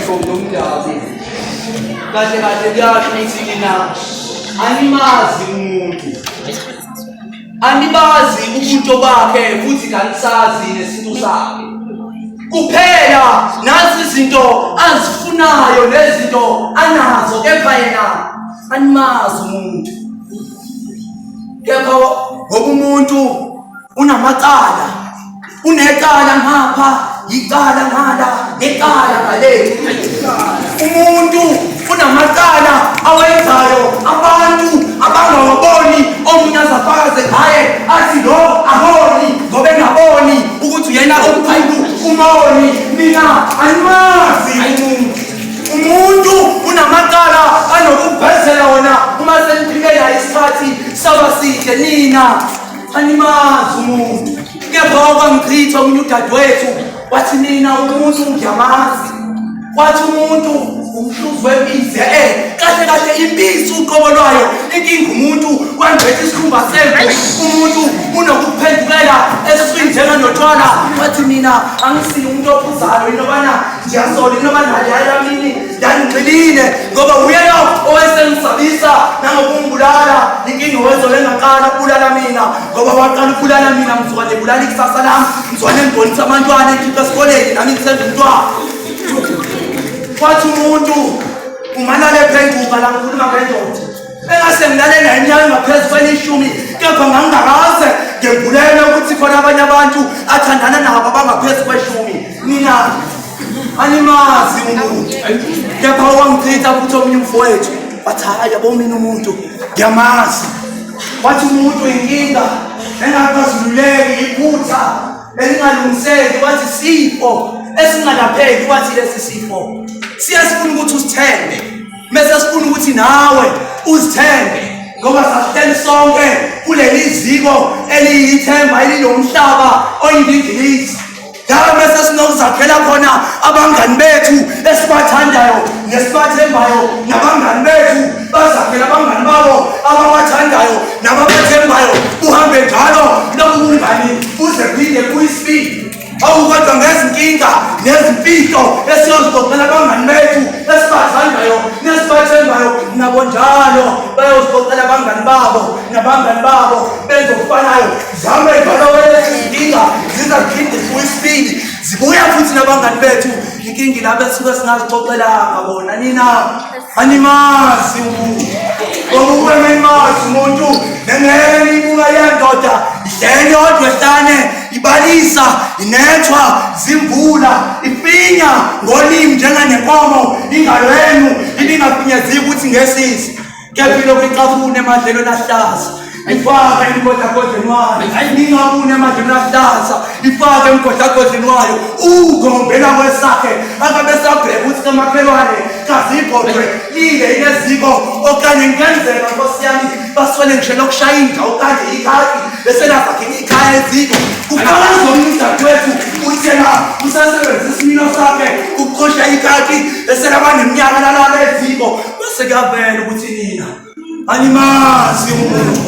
inkonzo nomdabu. Kahle kahle kuyasho ukuthi mina animazi umuntu. Anibazi ubuntu bakhe futhi kanisazi nesinto sakhe. Kuphela nazi izinto azifunayo nezinto anazo kepha yena animazi umuntu. Kepha ngoba umuntu unamacala, unecala ngapha, icala ngala, necala ngale. Umuntu unamacala awenzayo abantu abangawaboni omunye azafakaze ngaye athi lo aboni ngoba engaboni ukuthi uyena omkhulu umoni. Mina animazi umuntu unamacala anokuvezela wona uma seniphikela isikhathi saba side. Nina animazi umuntu. Kepha okwangichitha omunye udadewethu wathi mina umuntu ngiyamazi, wathi umuntu umhluzi wembizi. Kahle kahle imbizi uqobo lwayo, inkinga umuntu wangiphethe isikhumba semvu. Umuntu unokuphendukela eswini njenganotshwala. Wathi mina angisiyo umuntu ophuzayo, inobana ngiyasola, inobana yamini yangigxilile ngoba uyena owayesengisabisa nangokungibulala. Inkinga owenzo engaqala ukubulala mina ngoba waqala ukubulala mina ngizokwane ebulala ikusasa lami, ngizokwane ngibonisa abantwana engikhipha esikoleni nami ngisenza umntwana. Wathi umuntu umanale phenduka la ngikhuluma ngendoda engase ngilalela iminyaka engaphezu kwelishumi, kepha ngangingakaze ngembulele ukuthi khona abanye abantu athandana nabo abangaphezu kweshumi. Mina animazi umuntu. Kepha owangichitha futhi omunye umfowethu wathi hayi yabo mina umuntu ngiyamazi. Wathi umuntu inkinga engakazululeki, iphutha elingalungiseki, wathi sifo esingalapheki. Wathi lesi sifo siyasifuna ukuthi usithembe, mase sifuna ukuthi nawe uzithembe ngoba sasihleli sonke kuleli ziko eliyithemba elilomhlaba oyindingilizi. Njalo mase sinokuzakhela khona abangani bethu esibathandayo nesibathembayo, nabangani bethu bazakhela abangani babo ababathandayo nababathembayo. Uhambe njalo lobu bungani buze phinde kuyisiphi awukodwa ngezinkinga nezimfihlo esiyozixoxela abangani bethu esibathandayo nesibathembayo, nabo njalo bayozixoxela abangani babo nabangani babo benza okufanayo. Zihambe njalo wezinkinga zizaphinde kuyisiphi, zibuya futhi nabangani bethu inkinga ilapho esuke singazixoxelanga bona. Nina animazi umuntu ngoba animazi umuntu nengeke niyibuka yendoda ihleli yodwa ehlane ibalisa inethwa zimvula ifinya ngolimi njenganenkomo. Ingalo yenu ibingafinyezeki ukuthi ngesisi, kepha ilokhu icafune emadlelweni ahlaza ifaka emgodagodleni wayo. Ningabune emadlelweni ahlaza ifaka emgodagodleni wayo. Ugombela kwesakhe akabe sabheka ukuthi kamakhelwane kazibhodwe lile ineziko okanye ngenzeka nkosi yami baswele ngisho lokushaya indawo kanje ikhadi bese lazakhe ikhaya eziko. Kufaka zomnudadewethu uthi yena usasebenzisa isimilo sakhe ukuqosha ikhadi bese labaneminyaka lalala eziko. Bese kuyavela ukuthi nina animazi umuntu.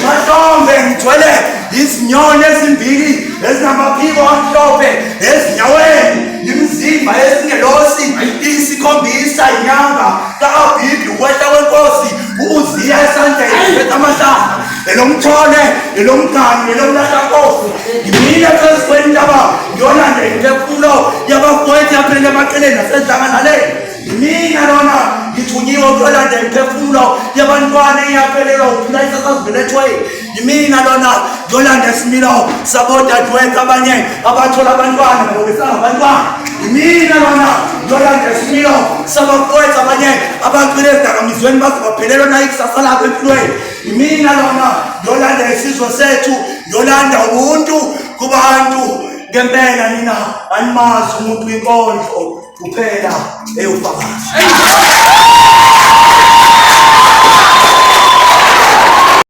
Mahlombe ngithwele izinyoni ezimbili ezinamaphiko amhlophe ezinyaweni, imizimba esingelosi, isikhombisa inyanga ka-Abhibhi ukwehla kwenkosi, u-Uziya esandleni ephethe amahlamvu, elomthole, elomganu, elomlahlankosi. Ngimile phezu kwentaba ngiyolanda imiphefumulo yabafowethu yaphelele emaqeleni nasedlanganaleni. Mina lona ngithunyiwe ukuyolanda imiphefumulo yabantwana eyaphelelwa ukuphila isasazibelethweni. Yimina lona ngiyolanda isimilo sabodadewethu abanye abathola abantwana ngoba besangabantwana. Yimina lona ngiyolanda isimilo sabafowethu abanye abagcwele ezidakamizweni baze baphelelwa na ikusasa labo empilweni. Yimina lona ngiyolanda isizwe sethu, ngiyolanda ubuntu kubantu. Ngempela nina animazi umuntu inkondlo kuphela eyofakazi.